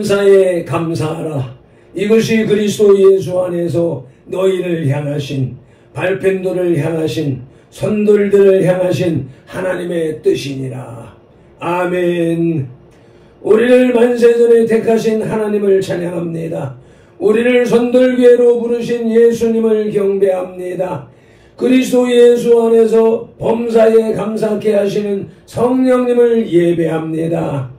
범사에 감사하라. 이것이 그리스도 예수 안에서 너희를 향하신 발편도를 향하신 선돌들을 향하신 하나님의 뜻이니라. 아멘. 우리를 만세전에 택하신 하나님을 찬양합니다. 우리를 선돌교회로 부르신 예수님을 경배합니다. 그리스도 예수 안에서 범사에 감사케 하시는 성령님을 예배합니다.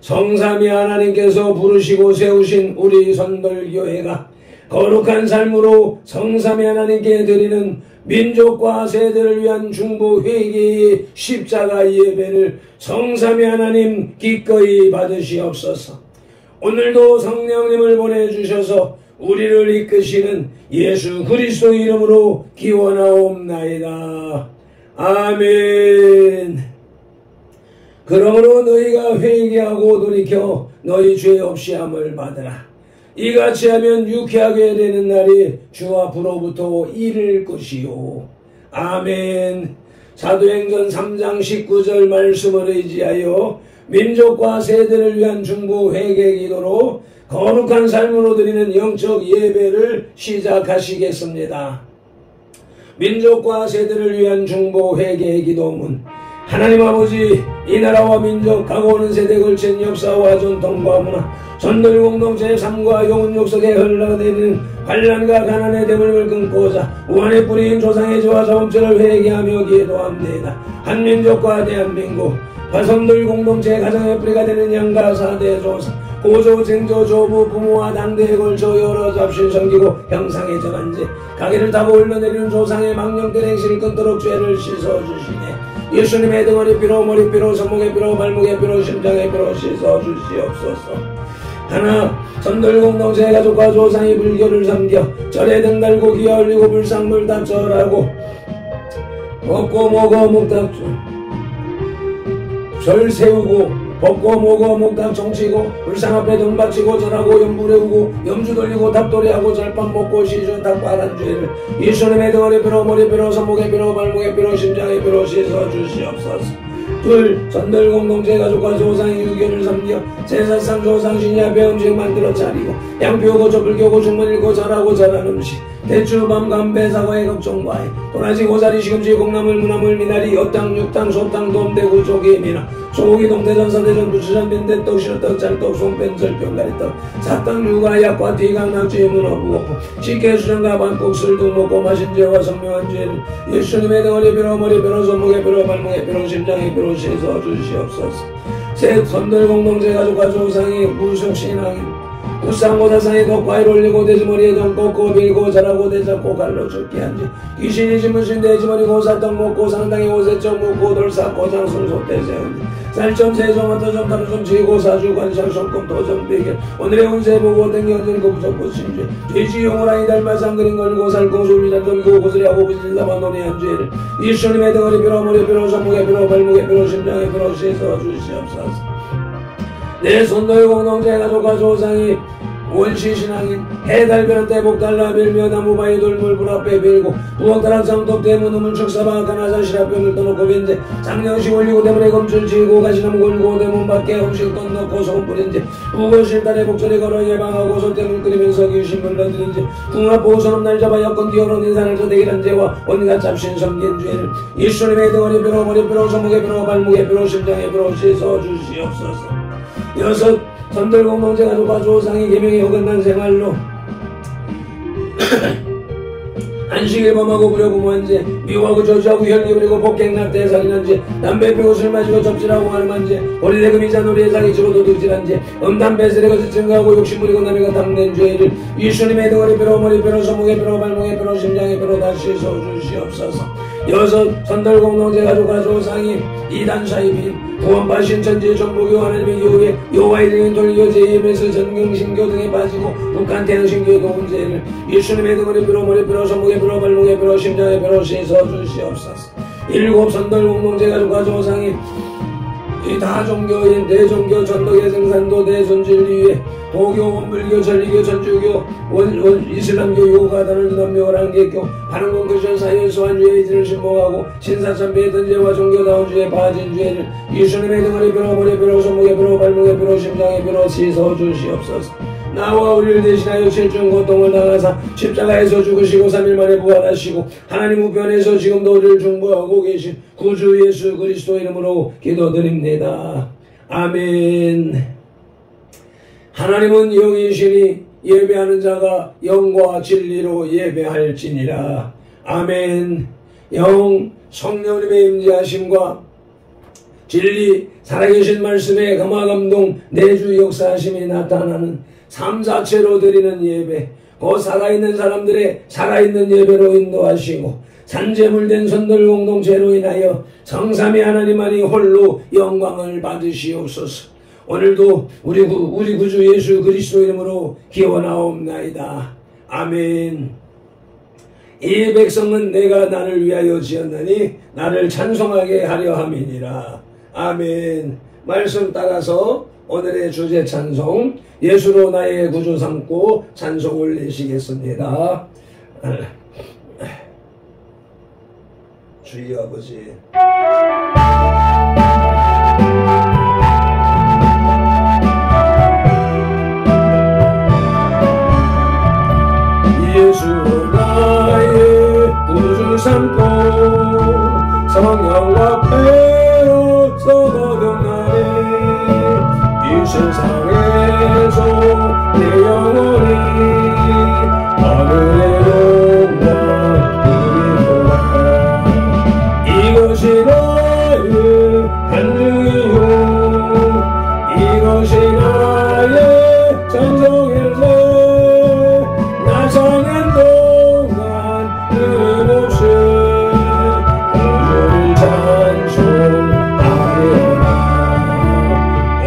성삼위 하나님께서 부르시고 세우신 우리 선돌교회가 거룩한 삶으로 성삼위 하나님께 드리는 민족과 세대를 위한 중보 회개의 십자가 예배를 성삼위 하나님 기꺼이 받으시옵소서. 오늘도 성령님을 보내주셔서 우리를 이끄시는 예수 그리스도 이름으로 기원하옵나이다. 아멘. 그러므로 너희가 회개하고 돌이켜 너희 죄 없이 함을 받으라. 이같이 하면 유쾌하게 되는 날이 주 앞으로부터 이를 것이요. 아멘. 사도행전 3장 19절 말씀을 의지하여 민족과 세대를 위한 중보 회개 기도로 거룩한 삶으로 드리는 영적 예배를 시작하시겠습니다. 민족과 세대를 위한 중보 회개 기도문. 하나님 아버지, 이 나라와 민족, 가고오는 세대에 걸친 역사와 전통과 문화, 선돌 공동체의 삶과 영혼 욕석에 흘러내리는 환난과 가난의 대물을 끊고자 우한의 뿌리인 조상의 죄와 자범죄를 회개하며 기도합니다. 한민족과 대한민국, 선돌 공동체의 가정의 뿌리가 되는 양가 사대 조상, 고조, 쟁조, 조부, 부모와 당대에 걸쳐 여러 잡신 섬기고 형상의 전한제, 가게를 타고 흘러내리는 조상의 망령된 행실을 끊도록 죄를 씻어주시네. 예수님의 등허리 피로, 머리피로, 손목의 피로, 발목의 피로, 심장의 피로 씻어주시옵소서. 하나, 선돌 공동체의 가족과 조상이 불교를 섬겨 절에 등 달고 기어 흘리고 불상물 다 절하고 먹고 먹어 묵닥 절 세우고 벗고 먹어 목당 정치고 불상 앞에 등 바치고 절하고 염불 외우고 염주 돌리고 탑돌이하고 절밥 먹고 시주 닭발한 죄를 예수님의 등허리 피로, 머리피로, 손목의 피로, 발목의 피로, 심장의 피로 씻어주시옵소서. 둘, 선돌 공동체 가족과 조상의 유교를 섬겨 제사상 조상 신야 배음식 만들어 차리고 양피우고 촛불 켜고 중문 읽고 절하고 절한 음식 대추 밤감 배사과의 걱정과에 도라지 고사리 시금치 콩나물 무나물 미나리 엿당 육당 소당 돔대구 조기 미나 소고기 동대전 서대전 부추전 빈대떡 시루떡 짤떡 송pen설 병가리떡 사탕 육아 약과 뒤강 낙지 문어 무거포 식혜 수정과 반국 술도 먹고 마신 죄와 성명한 죄를 예수님의 덩어리 뼈로 머리 뼈로 손목에 뼈로 발목에 뼈로 심장에 뼈로 씻어 주시옵소서. 새 선들 공동체 가족과 조상이 무속신앙인 우상고다상에 덕과일 올리고 돼지머리에 돈 꽂고 빌고 자라고 대잡고 갈로 죽게 한지 귀신이 지무신 돼지머리 고사떡 먹고 상당히 오세쩍 묵고 돌쌓고 장순소 떼세운지 쌀점 세점 어떠점 다루점 지고 사주 관상 손금 도점 비결 오늘의 운세 보고 땡겨진 거 부적고 신죄 돼지용을 아니 닮아상 그린 걸고 살고 술리잔 점고 고스리하고 부질다만 논의한 죄를 예수님의 덩어리 뼈로 머리 뼈로 손목에 뼈로 발목에 뼈로 심장에 뼈로 씻어 주시옵소서. 내 손들 공동체 가족과 조상이 원시신앙인 해달변 때복달라 빌며 나무바위 돌물 불 앞에 빌고 부엌다락 상독 대문 우물 축사바 가나사 시라병을 떠놓고 빈제 장령식 올리고 대문에 검줄 지고 가시나무 걸고 대문 밖에 음식 건너고 소금 뿌린지 부거실달에 목소리 걸어 예방하고 소대문 끓이면서 귀신물 넣든지 궁합 보소는 날 잡아 여건 기어로 인산을 저대기란 죄와 온갖 잡신 섬긴 죄를 예수님의 덩어리 뼈로 머리 뼈로 손목에 뼈로 발목에 뼈로 심장에 뼈로 씻어 주시옵소서. 여섯 선들 공동체 가족과 조상이 계명에 어긋난 생활로 안식일 범하고 부려부모한 죄 미워하고 저주하고 혈기 부리고 폭행 낙태 살인한 죄 담배 피우고 술 마시고 접질하고 말만 죄 호리대금이자 놀이에 사기치고 도둑질한 죄 음담배 쓰레기서 증거하고 욕심부리고 남이가 탐낸 죄를 예수님의 덩어리 뼈로 머리 뼈로 손목에 뼈로 발목에 뼈로 심장에 뼈로 다시 씻어주시옵소서. 여섯 선들 공동체 가족과 조상이 이단 사이비 구원파 신천지 정보교 하나님의 교회 여호와의 등인 돌교 제임에서 전경신교 등에 빠지고 북한 태양신교 동제를 예수님의 덩어리 뼈로 머리 뼈로 손목에 뼈로 발목에 뼈로 심장에 뼈로 씻어 주시옵소서. 일곱 선들 공동체 가족과 조상이 이 다종교인 대종교 전도계 생산도 대손진리회 도교 원불교 전리교 전주교 이슬람교 요가단을 남묘랑 개교 반응공교전 사이언스완주의 이들을 신봉하고 신사참배의 던제와 종교다운주의 바진주의를 예수님의 덩어리 뼈로 머리 뼈로 손목에 뼈로 발목에 뼈로 심장에 뼈로 씻어 주시옵소서. 나와 우리를 대신하여 칠중 고통을 당하사 십자가에서 죽으시고 3일 만에 부활하시고 하나님 우편에서 지금도 우리를 중보하고 계신 구주 예수 그리스도 이름으로 기도드립니다. 아멘. 하나님은 영이시니 예배하는 자가 영과 진리로 예배할지니라. 아멘. 영 성령님의 임재하심과 진리 살아계신 말씀의 감화감동 내주 역사하심이 나타나는 삶 자체로 드리는 예배, 그 살아있는 사람들의 살아있는 예배로 인도하시고 산재물된 선들 공동체로 인하여 성삼위 하나님 안이 홀로 영광을 받으시옵소서. 오늘도 우리 구주 예수 그리스도 이름으로 기원하옵나이다. 아멘. 이 백성은 내가 나를 위하여 지었나니 나를 찬송하게 하려 함이니라. 아멘. 말씀 따라서 오늘의 주제 찬송 예수로 나의 구주 삼고 찬송 올리시겠습니다. 주의 아버지 예수로 나의 구주 삼고 성령과 배로서 거듭나네 이 세상에서 내 영혼이 하늘의 영광 누리노라. 이것이 나의 간증이요 이것이 나의 찬송일세. 나 사는 동안 끊임없이 온전히 찬송하리라.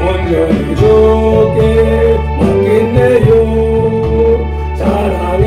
온전히 주께 맡긴네요. 사랑의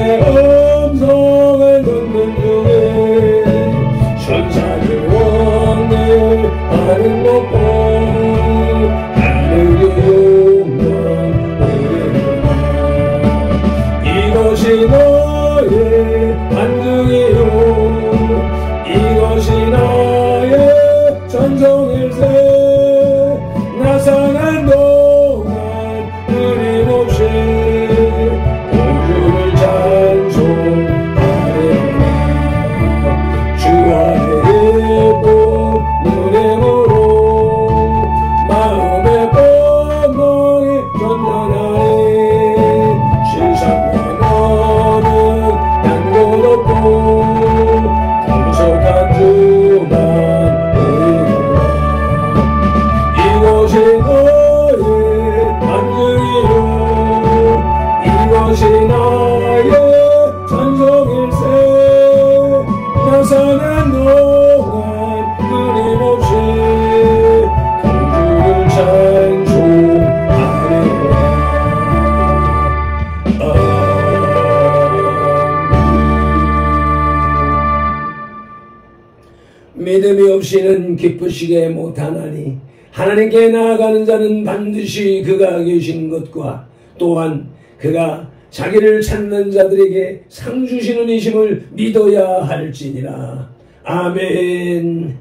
없이는 기쁘시게 못하나니 하나님께 나아가는 자는 반드시 그가 계신 것과 또한 그가 자기를 찾는 자들에게 상 주시는 이심을 믿어야 할지니라. 아멘.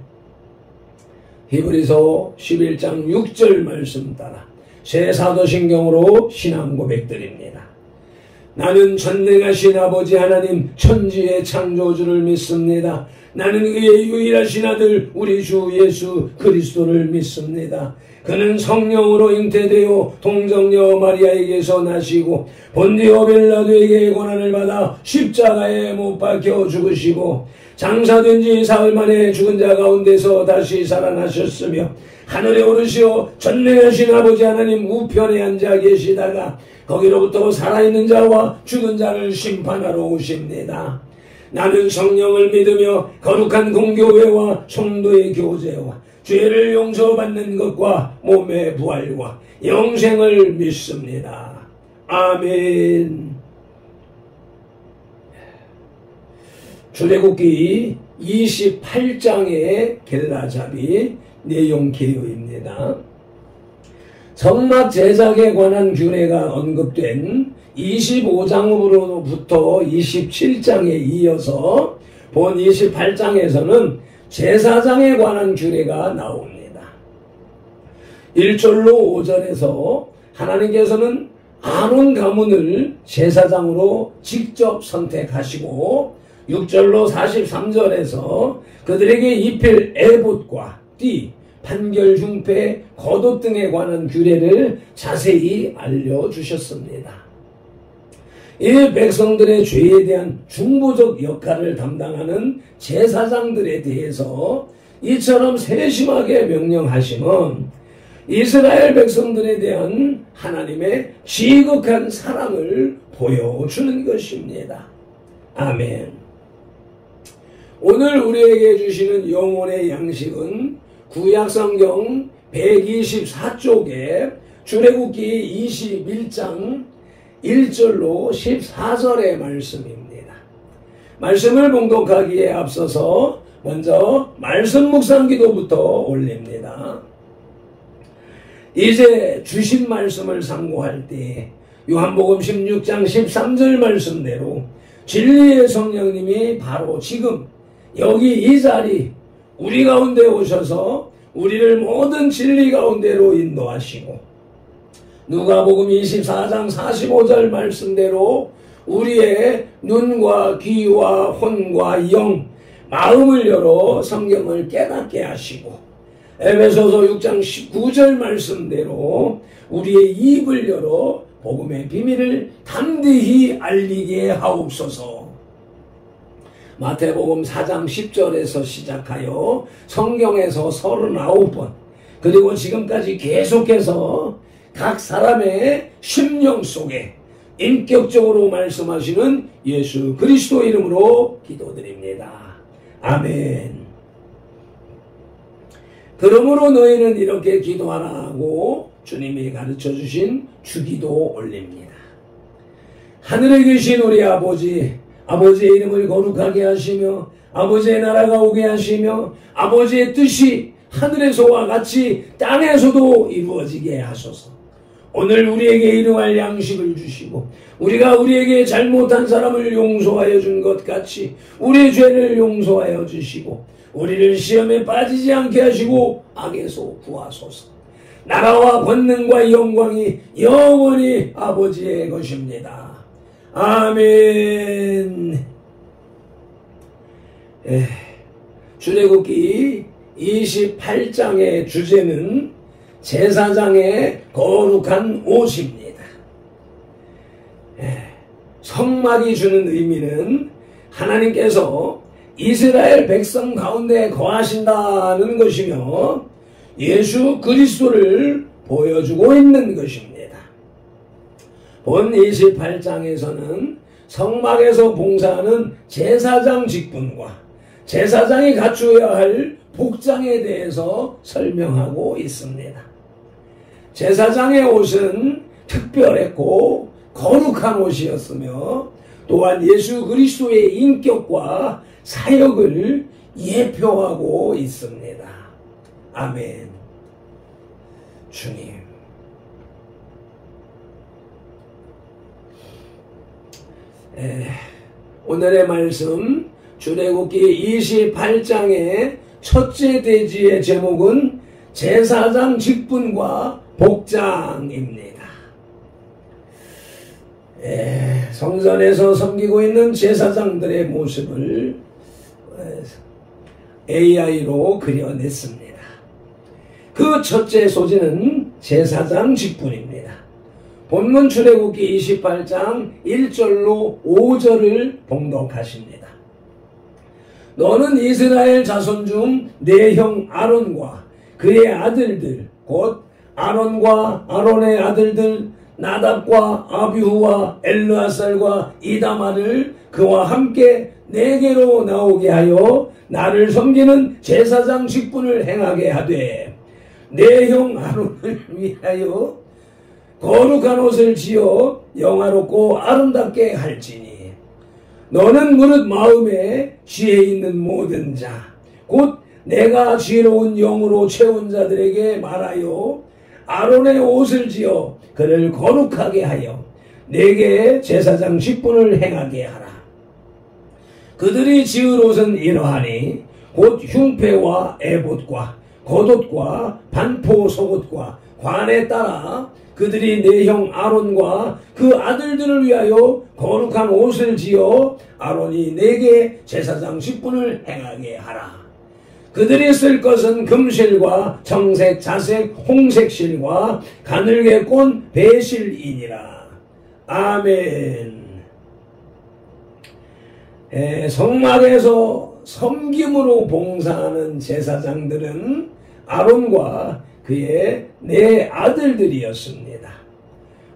히브리서 11장 6절 말씀 따라 새 사도신경으로 신앙 고백드립니다. 나는 전능하신 아버지 하나님 천지의 창조주를 믿습니다. 나는 그의 유일하신 아들 우리 주 예수 그리스도를 믿습니다. 그는 성령으로 잉태되어 동정녀 마리아에게서 나시고 본디오 빌라도에게 고난을 받아 십자가에 못 박혀 죽으시고 장사된 지 사흘 만에 죽은 자 가운데서 다시 살아나셨으며 하늘에 오르시어 전능하신 아버지 하나님 우편에 앉아 계시다가 거기로부터 살아있는 자와 죽은 자를 심판하러 오십니다. 나는 성령을 믿으며 거룩한 공교회와 성도의 교제와 죄를 용서받는 것과 몸의 부활과 영생을 믿습니다. 아멘. 출애굽기 28장의 겔라잡이 내용 개요입니다. 성막 제작에 관한 규례가 언급된 25장으로부터 27장에 이어서 본 28장에서는 제사장에 관한 규례가 나옵니다. 1절로 5절에서 하나님께서는 아론 가문을 제사장으로 직접 선택하시고 6절로 43절에서 그들에게 입힐 에봇과 띠, 판결, 흉패, 겉옷 등에 관한 규례를 자세히 알려주셨습니다. 이 백성들의 죄에 대한 중보적 역할을 담당하는 제사장들에 대해서 이처럼 세심하게 명령하심은 이스라엘 백성들에 대한 하나님의 지극한 사랑을 보여주는 것입니다. 아멘. 오늘 우리에게 주시는 영혼의 양식은 구약성경 124쪽에 출애굽기 21장 1절로 14절의 말씀입니다. 말씀을 봉독하기에 앞서서 먼저 말씀 묵상 기도부터 올립니다. 이제 주신 말씀을 상고할 때 요한복음 16장 13절 말씀대로 진리의 성령님이 바로 지금 여기 이 자리 우리 가운데 오셔서 우리를 모든 진리 가운데로 인도하시고 누가복음 24장 45절 말씀대로 우리의 눈과 귀와 혼과 영, 마음을 열어 성경을 깨닫게 하시고 에베소서 6장 19절 말씀대로 우리의 입을 열어 복음의 비밀을 담대히 알리게 하옵소서. 마태복음 4장 10절에서 시작하여 성경에서 39번 그리고 지금까지 계속해서 각 사람의 심령 속에 인격적으로 말씀하시는 예수 그리스도 이름으로 기도드립니다. 아멘. 그러므로 너희는 이렇게 기도하라고 주님이 가르쳐주신 주기도 올립니다. 하늘에 계신 우리 아버지, 아버지의 이름을 거룩하게 하시며 아버지의 나라가 오게 하시며 아버지의 뜻이 하늘에서와 같이 땅에서도 이루어지게 하소서. 오늘 우리에게 일용할 양식을 주시고 우리가 우리에게 잘못한 사람을 용서하여 준 것 같이 우리의 죄를 용서하여 주시고 우리를 시험에 빠지지 않게 하시고 악에서 구하소서. 나라와 권능과 영광이 영원히 아버지의 것입니다. 아멘. 출애굽기 28장의 주제는 제사장의 거룩한 옷입니다. 성막이 주는 의미는 하나님께서 이스라엘 백성 가운데 거하신다는 것이며 예수 그리스도를 보여주고 있는 것입니다. 본 28장에서는 성막에서 봉사하는 제사장 직분과 제사장이 갖추어야 할 복장에 대해서 설명하고 있습니다. 제사장의 옷은 특별했고 거룩한 옷이었으며 또한 예수 그리스도의 인격과 사역을 예표하고 있습니다. 아멘. 주님, 오늘의 말씀 출애굽기 28장의 첫째 대지의 제목은 제사장 직분과 복장입니다. 성전에서 섬기고 있는 제사장들의 모습을 AI로 그려냈습니다. 그 첫째 소지는 제사장 직분입니다. 본문 출애굽기 28장 1절로 5절을 봉독하십니다. 너는 이스라엘 자손 중 내 형 아론과 그의 아들들 곧 아론과 아론의 아들들 나답과 아비후와 엘르아살과 이다마를 그와 함께 내게로 나오게 하여 나를 섬기는 제사장 직분을 행하게 하되 내 형 아론을 위하여 거룩한 옷을 지어 영화롭고 아름답게 할지니 너는 무릇 마음에 지혜 있는 모든 자 곧 내가 지혜로운 영으로 채운 자들에게 말하여 아론의 옷을 지어 그를 거룩하게 하여 내게 제사장 직분을 행하게 하라. 그들이 지을 옷은 이러하니 곧 흉패와 에봇과 겉옷과 반포 속옷과 관에 따라 그들이 내 형 아론과 그 아들들을 위하여 거룩한 옷을 지어 아론이 내게 제사장 직분을 행하게 하라. 그들이 쓸 것은 금실과 청색, 자색, 홍색 실과 가늘게 꼰 배실이니라. 아멘. 성막에서 섬김으로 봉사하는 제사장들은 아론과 그의 네 아들들이었습니다.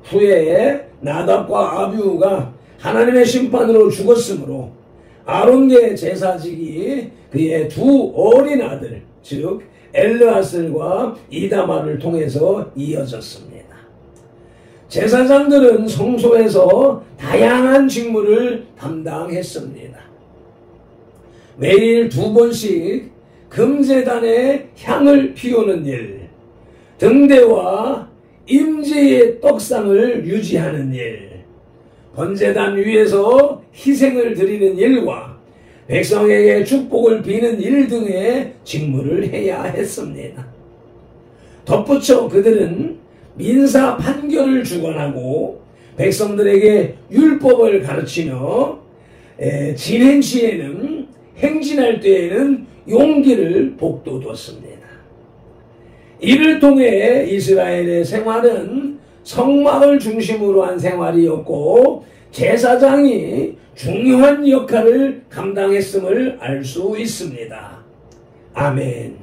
후에 나답과 아비후가 하나님의 심판으로 죽었으므로 아론계 제사직이 그의 두 어린 아들 즉 엘르아슬과 이다마를 통해서 이어졌습니다. 제사장들은 성소에서 다양한 직무를 담당했습니다. 매일 2번씩 금제단에 향을 피우는 일, 등대와 임재의 떡상을 유지하는 일, 번제단 위에서 희생을 드리는 일과 백성에게 축복을 비는 일 등의 직무를 해야 했습니다. 덧붙여 그들은 민사 판결을 주관하고 백성들에게 율법을 가르치며 진행 시에는 행진할 때에는 용기를 북돋웠습니다. 이를 통해 이스라엘의 생활은 성막을 중심으로 한 생활이었고 제사장이 중요한 역할을 감당했음을 알 수 있습니다. 아멘.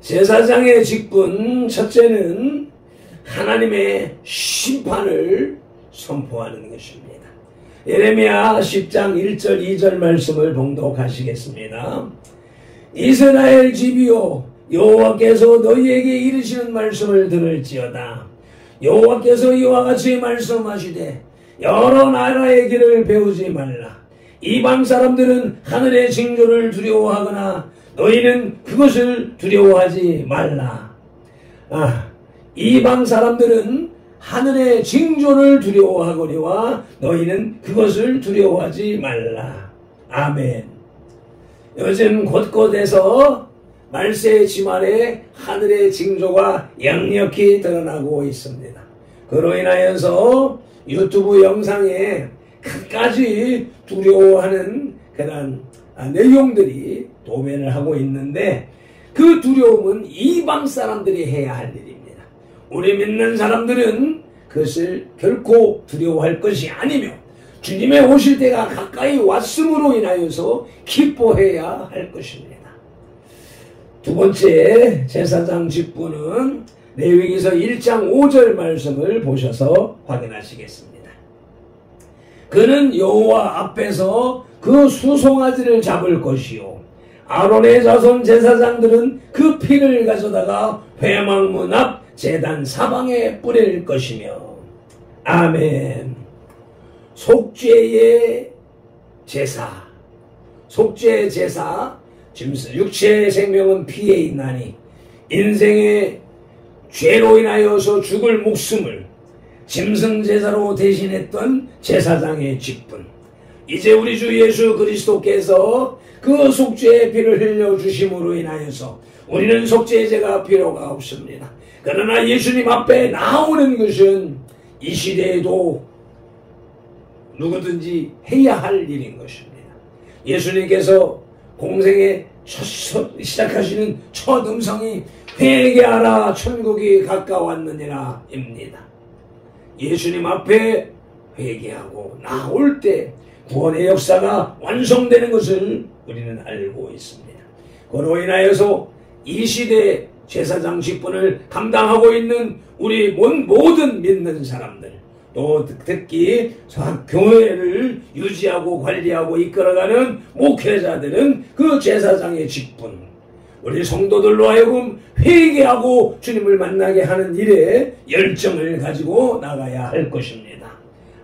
제사장의 직분 첫째는 하나님의 심판을 선포하는 것입니다. 예레미야 10장 1절 2절 말씀을 봉독하시겠습니다. 이스라엘 집이여 여호와께서 너희에게 이르시는 말씀을 들을지어다. 여호와께서 이와 같이 말씀하시되 여러 나라의 길을 배우지 말라. 이방 사람들은 하늘의 징조를 두려워하거나 너희는 그것을 두려워하지 말라. 이방 사람들은 하늘의 징조를 두려워하거니와 너희는 그것을 두려워하지 말라. 아멘. 요즘 곳곳에서 말세 지말에 하늘의 징조가 역력히 드러나고 있습니다. 그로 인하여서 유튜브 영상에 끝까지 두려워하는 그런 내용들이 도배를 하고 있는데 그 두려움은 이방 사람들이 해야 할 일입니다. 우리 믿는 사람들은 그것을 결코 두려워할 것이 아니며 주님의 오실 때가 가까이 왔음으로 인하여서 기뻐해야 할 것입니다. 두 번째 제사장 직분은 레위기서 1장 5절 말씀을 보셔서 확인하시겠습니다. 그는 여호와 앞에서 그 수송아지를 잡을 것이요 아론의 자손 제사장들은 그 피를 가져다가 회막문 앞 제단 사방에 뿌릴 것이며 아멘. 속죄의 제사, 속죄 제사, 육체의 생명은 피에 있나니 인생의 죄로 인하여서 죽을 목숨을 짐승 제사로 대신했던 제사장의 직분, 이제 우리 주 예수 그리스도께서 그 속죄의 피를 흘려주심으로 인하여서 우리는 속죄제가 필요가 없습니다. 그러나 예수님 앞에 나오는 것은 이 시대에도 누구든지 해야 할 일인 것입니다. 예수님께서 공생에 시작하시는 첫 음성이 회개하라 천국이 가까웠느니라 입니다. 예수님 앞에 회개하고 나올 때 구원의 역사가 완성되는 것을 우리는 알고 있습니다. 그로 인하여서 이 시대의 제사장 직분을 감당하고 있는 우리 모든 믿는 사람들, 또 특히 교회를 유지하고 관리하고 이끌어가는 목회자들은 그 제사장의 직분, 우리 성도들로 하여금 회개하고 주님을 만나게 하는 일에 열정을 가지고 나가야 할 것입니다.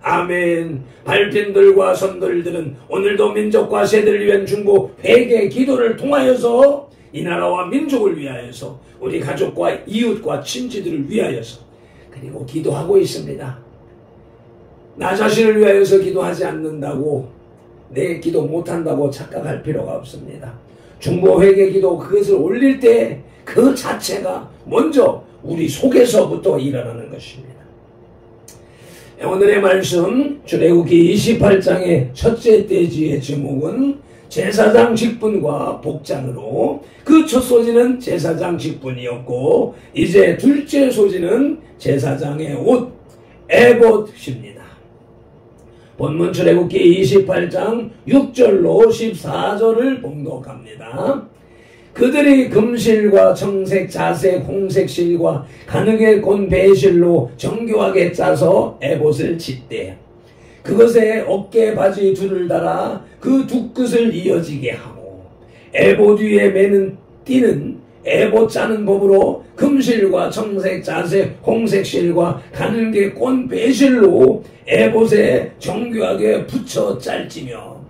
아멘. 발핀들과 선들들은 오늘도 민족과 세대를 위한 중보 회개 기도를 통하여서 이 나라와 민족을 위하여서 우리 가족과 이웃과 친지들을 위하여서 그리고 기도하고 있습니다. 나 자신을 위하여서 기도하지 않는다고 내 기도 못한다고 착각할 필요가 없습니다. 중보 회개 기도 그것을 올릴 때 그 자체가 먼저 우리 속에서부터 일어나는 것입니다. 오늘의 말씀 출애굽기 28장의 첫째 대지의 제목은 제사장 직분과 복장으로, 그 첫 소지는 제사장 직분이었고 이제 둘째 소지는 제사장의 옷 에봇입니다. 본문 출애굽기 28장 6절로 14절을 봉독합니다. 그들이 금실과 청색, 자색, 홍색 실과 가느게 꼰 배실로 정교하게 짜서 에봇을 짓되 그것에 어깨 바지 둘을 달아 그 두 끝을 이어지게 하고 에봇 위에 매는 띠는 에봇 짜는 법으로 금실과 청색, 자색, 홍색 실과 가느게 꼰 배실로 에봇에 정교하게 붙여 짤지며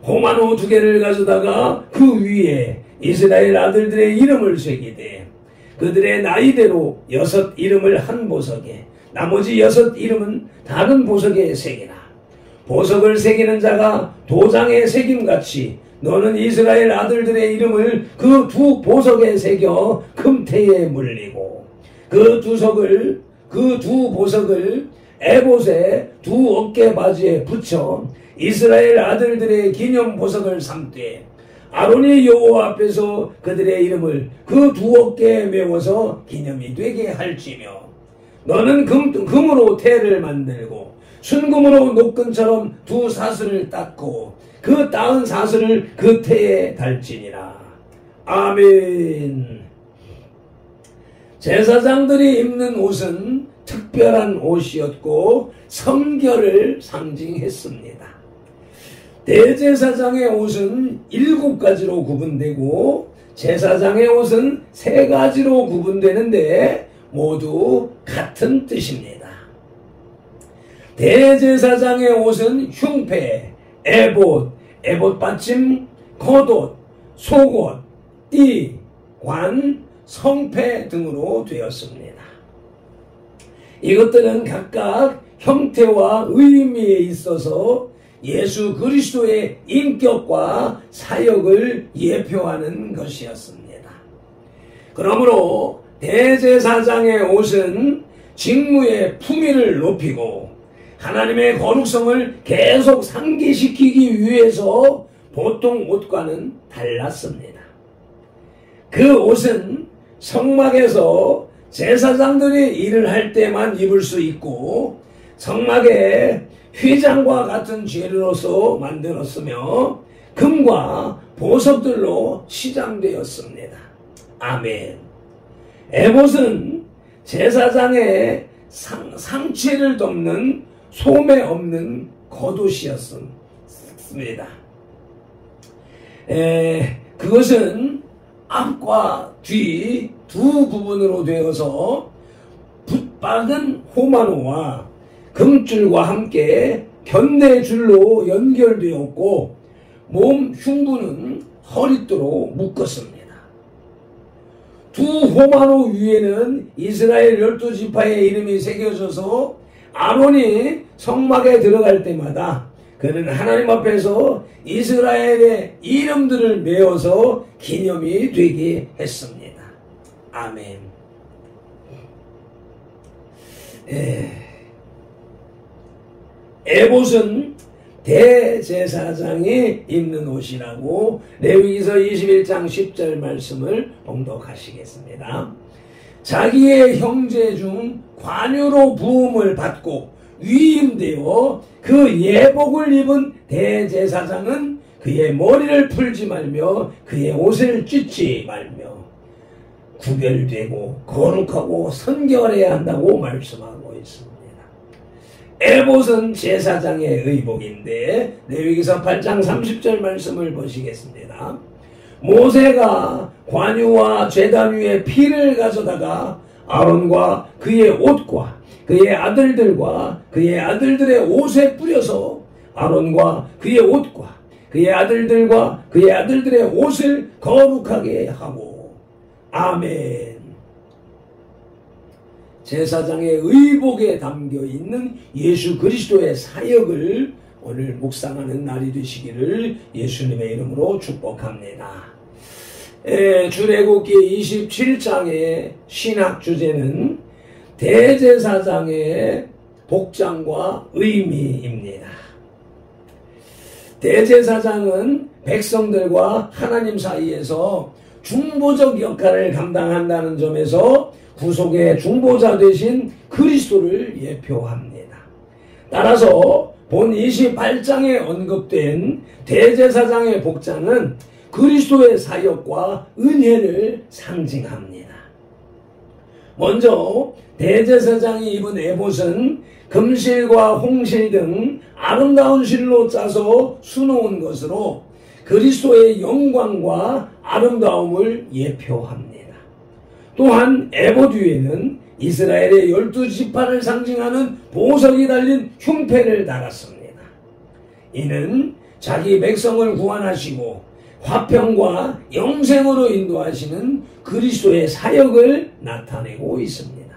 호마노 2개를 가져다가 그 위에 이스라엘 아들들의 이름을 새기되 그들의 나이대로 6 이름을 한 보석에 나머지 6 이름은 다른 보석에 새기라. 보석을 새기는 자가 도장에 새김같이 너는 이스라엘 아들들의 이름을 그 두 보석에 새겨 금태에 물리고 그 두 보석을 에봇의 두 어깨 바지에 붙여 이스라엘 아들들의 기념 보석을 삼되 아론이 여호와 앞에서 그들의 이름을 그 두 어깨에 메워서 기념이 되게 할지며 너는 금으로 태를 만들고 순금으로 녹근처럼 두 사슬을 닦고 그 따은 사슬을 그 태에 달지니라. 아멘. 제사장들이 입는 옷은 특별한 옷이었고 성결을 상징했습니다. 대제사장의 옷은 7가지로 구분되고 제사장의 옷은 3가지로 구분되는데 모두 같은 뜻입니다. 대제사장의 옷은 흉패, 에봇, 에봇 받침, 겉옷, 속옷, 띠, 관, 성패 등으로 되었습니다. 이것들은 각각 형태와 의미에 있어서 예수 그리스도의 인격과 사역을 예표하는 것이었습니다. 그러므로 대제사장의 옷은 직무의 품위를 높이고 하나님의 거룩성을 계속 상기시키기 위해서 보통 옷과는 달랐습니다. 그 옷은 성막에서 제사장들이 일을 할 때만 입을 수 있고 성막에 휘장과 같은 재료로서 만들었으며 금과 보석들로 시장되었습니다. 아멘. 에봇은 제사장의 상체를 덮는 소매 없는 겉옷이었습니다. 그것은 앞과 뒤 두 부분으로 되어서 붙박은 호마노와 금줄과 함께 견내줄로 연결되었고 몸 흉부는 허리띠로 묶었습니다. 두 호마노 위에는 이스라엘 12지파의 이름이 새겨져서 아론이 성막에 들어갈 때마다 그는 하나님 앞에서 이스라엘의 이름들을 메어서 기념이 되게 했습니다. 아멘. 에봇은 대제사장이 입는 옷이라고 레위기서 21장 10절 말씀을 봉독하시겠습니다. 자기의 형제 중 관유로 부음을 받고 위임되어 그 예복을 입은 대제사장은 그의 머리를 풀지 말며 그의 옷을 찢지 말며 구별되고 거룩하고 선결해야 한다고 말씀하고 있습니다. 에봇은 제사장의 의복인데 레위기서 8장 30절 말씀을 보시겠습니다. 모세가 관유와 제단 위에 피를 가져다가 아론과 그의 옷과 그의 아들들과 그의 아들들의 옷에 뿌려서 아론과 그의 옷과 그의 아들들과 그의 아들들의 옷을 거룩하게 하고 아멘. 제사장의 의복에 담겨있는 예수 그리스도의 사역을 오늘 묵상하는 날이 되시기를 예수님의 이름으로 축복합니다. 출애굽기 27장의 신학 주제는 대제사장의 복장과 의미입니다. 대제사장은 백성들과 하나님 사이에서 중보적 역할을 감당한다는 점에서 구속의 중보자 되신 그리스도를 예표합니다. 따라서 본 28장에 언급된 대제사장의 복장은 그리스도의 사역과 은혜를 상징합니다. 먼저 대제사장이 입은 에봇은 금실과 홍실 등 아름다운 실로 짜서 수놓은 것으로 그리스도의 영광과 아름다움을 예표합니다. 또한 에봇 위에는 이스라엘의 12지파를 상징하는 보석이 달린 흉패를 달았습니다. 이는 자기 백성을 구원하시고 화평과 영생으로 인도하시는 그리스도의 사역을 나타내고 있습니다.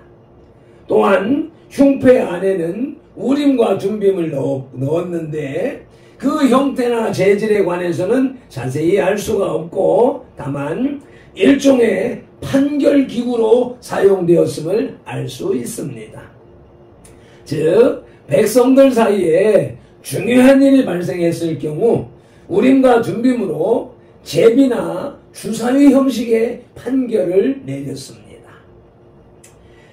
또한 흉패 안에는 우림과 tum빔을 넣었는데 그 형태나 재질에 관해서는 자세히 알 수가 없고 다만 일종의 판결기구로 사용되었음을 알 수 있습니다. 즉 백성들 사이에 중요한 일이 발생했을 경우 우림과 tum빔으로 제비나 주사위 형식의 판결을 내렸습니다.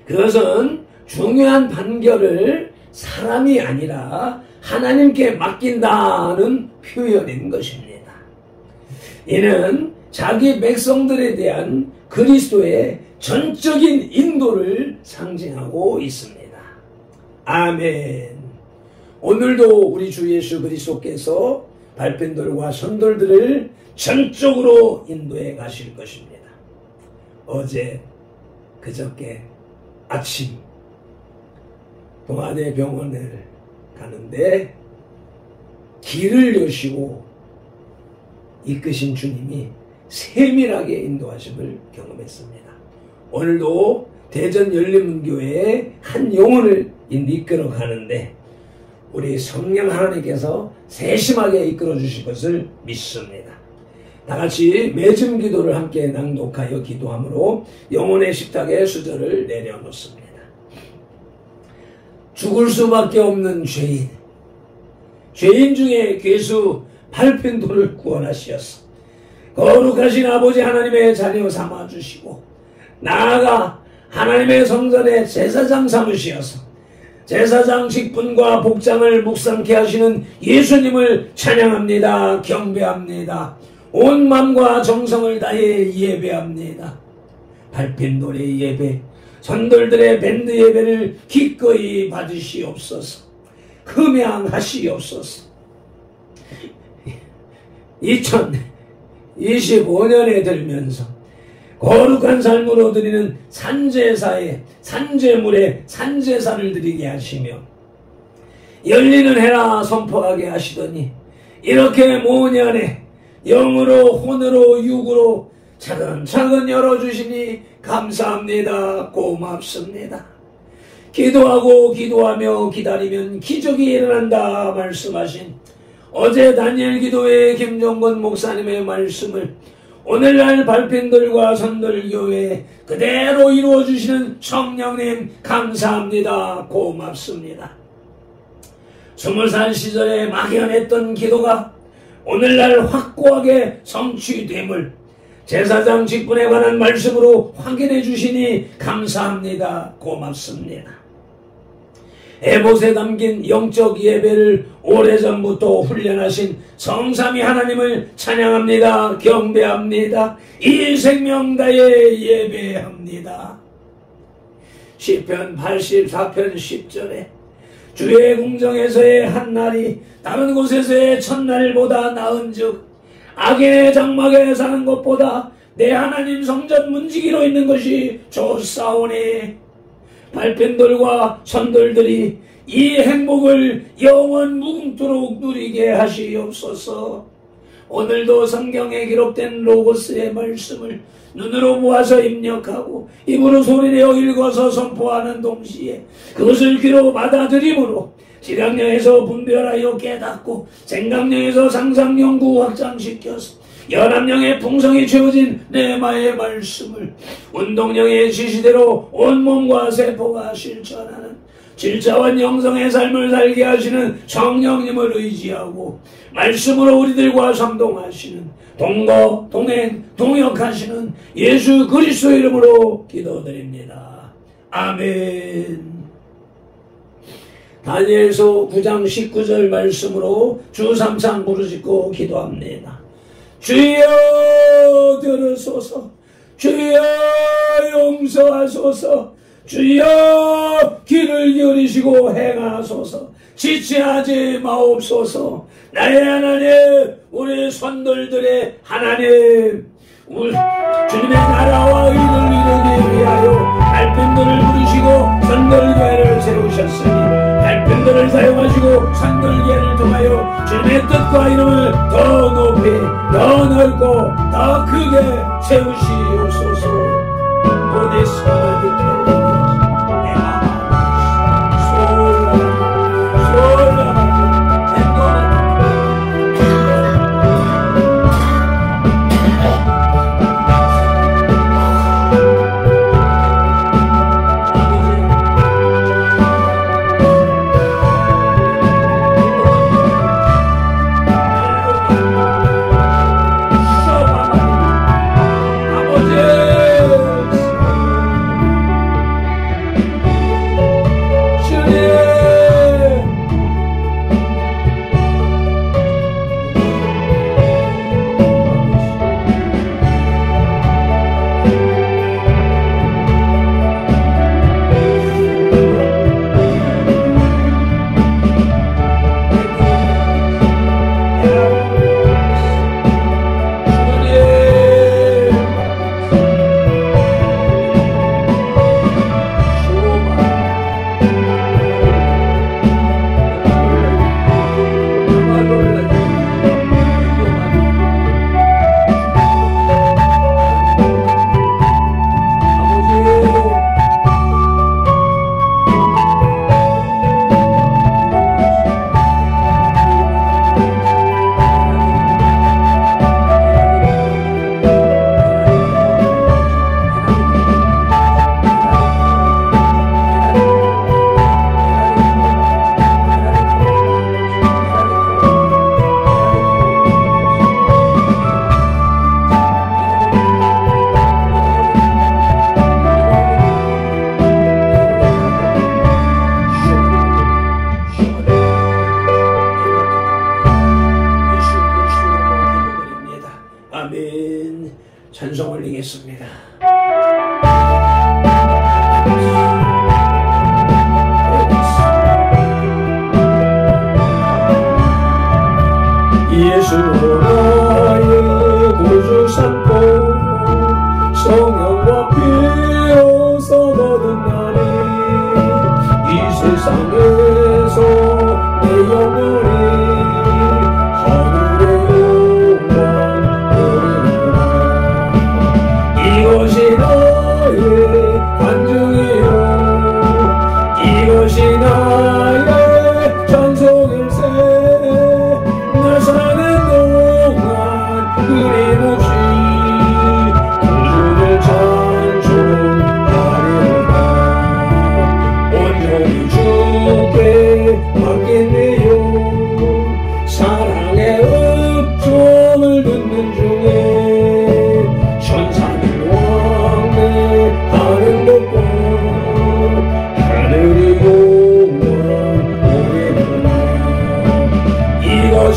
그것은 중요한 판결을 사람이 아니라 하나님께 맡긴다는 표현인 것입니다. 이는 자기 백성들에 대한 그리스도의 전적인 인도를 상징하고 있습니다. 아멘. 오늘도 우리 주 예수 그리스도께서 발편들과 선돌들을 전적으로 인도해 가실 것입니다. 어제 그저께 아침 동아대 병원을 가는데 길을 여시고 이끄신 주님이 세밀하게 인도하심을 경험했습니다. 오늘도 대전 열린문교회의 한 영혼을 이끌어 가는데 우리 성령 하나님께서 세심하게 이끌어 주실 것을 믿습니다. 다같이 맺음 기도를 함께 낭독하여 기도함으로 영혼의 식탁에 수저를 내려놓습니다. 죽을 수밖에 없는 죄인, 죄인 중에 괴수 발편도를 구원하시어서 거룩하신 아버지 하나님의 자녀 삼아주시고 나아가 하나님의 성전의 제사장 삼으시어서 제사장 직분과 복장을 묵상케 하시는 예수님을 찬양합니다. 경배합니다. 온 마음과 정성을 다해 예배합니다. 발핀 노래 예배, 선돌들의 밴드 예배를 기꺼이 받으시옵소서. 흠양하시옵소서. 2025년에 들면서 거룩한 삶으로 드리는 산제사에 산제물에 산제사를 드리게 하시며 열리는 해라 선포하게 하시더니 이렇게 모년에 영으로 혼으로 육으로 차근차근 열어주시니 감사합니다. 고맙습니다. 기도하고 기도하며 기다리면 기적이 일어난다 말씀하신 어제 다니엘 기도회 김종건 목사님의 말씀을 오늘날 발핀들과 선들교회에 그대로 이루어주시는 성령님 감사합니다. 고맙습니다. 20살 시절에 막연했던 기도가 오늘날 확고하게 성취됨을 제사장 직분에 관한 말씀으로 확인해 주시니 감사합니다. 고맙습니다. 에봇에 담긴 영적 예배를 오래전부터 훈련하신 성삼위 하나님을 찬양합니다. 경배합니다. 이 생명 다해 예배합니다. 시편 84편 10절에 주의 궁정에서의 한날이 다른 곳에서의 첫날보다 나은즉 악인의 장막에 사는 것보다 내 하나님 성전 문지기로 있는 것이 좋사오니 발편들과 선들들이 이 행복을 영원 무궁토록 누리게 하시옵소서. 오늘도 성경에 기록된 로고스의 말씀을 눈으로 보아서 입력하고 입으로 소리내어 읽어서 선포하는 동시에 그것을 귀로 받아들임으로 지각령에서 분별하여 깨닫고 생각령에서 상상연구 확장시켜서 연합령의 풍성이 채워진 레마의 말씀을 운동령의 지시대로 온몸과 세포가 실천하는 질차원 영성의 삶을 살게 하시는 성령님을 의지하고 말씀으로 우리들과 상동하시는 동거, 동행, 동역하시는 예수 그리스도 이름으로 기도드립니다. 아멘. 다니엘서 9장 19절 말씀으로 주 3상 부르짖고 기도합니다. 주여 들으소서. 주여 용서하소서. 주여 귀를 기울이시고 행하소서. 지체하지 마옵소서. 나의 하나님, 우리 선돌들의 하나님, 주님의 나라와 의를 이루기 위하여 발편들을 부르시고 선돌교회를 세우셨으니 발편들을 사용하시고 선돌교회를 통하여 주님의 뜻과 이름을 더 높이, 더 넓고 더 크게 세우시옵소서. 모든 성도들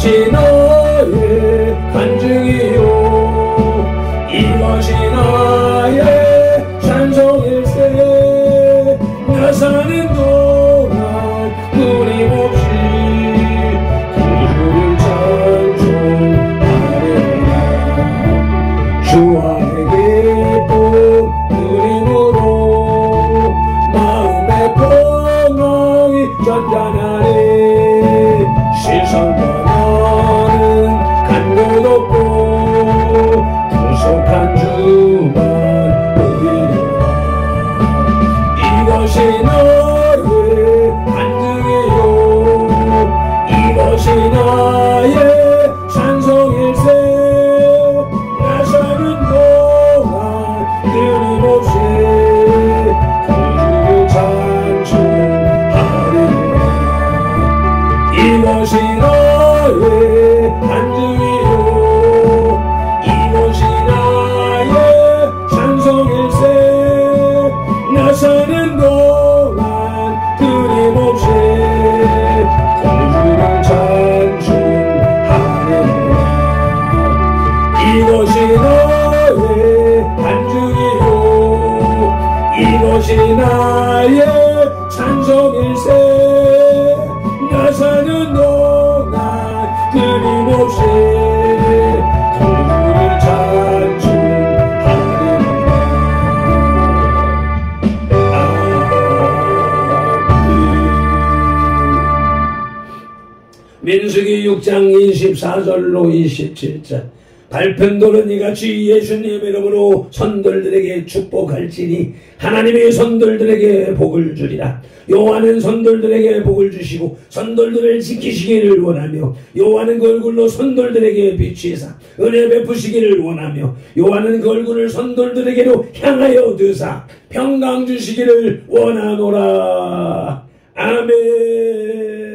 이것이 너의 간증이요 이것이 나의 찬송일세 나 사는 동안 끊임없이 구주를 찬송하리라 주 안에 기쁨 누림으로 마음의 평강이 전전하리 세상과 나는 간도 없고 부족한 주만 보이리라 이것이 너의 간증이요 이것이 나의 찬송일세 나 사는 동안 끊임없이 구주를 찬송하리라 이것이 너의 간증이요 이것이 나의 찬송일세 나 사는 동안 끊임없이 구주를 찬송하리라 이것이 너의 간증이요 이것이 나의 찬송일세 나 사는 동안 끊임없이 구주를 찬송하리라 민수기 6장 24절로 27절 발편도는 이같이 예수님 이름으로 선돌들에게 축복할지니 하나님이 선돌들에게 복을 주리라 여호와는 선돌들에게 복을 주시고 선돌들을 지키시기를 원하며 여호와는 그 얼굴로 선돌들에게 비추사 은혜 베푸시기를 원하며 여호와는 그 얼굴을 선돌들에게로 향하여 드사 평강 주시기를 원하노라 아멘.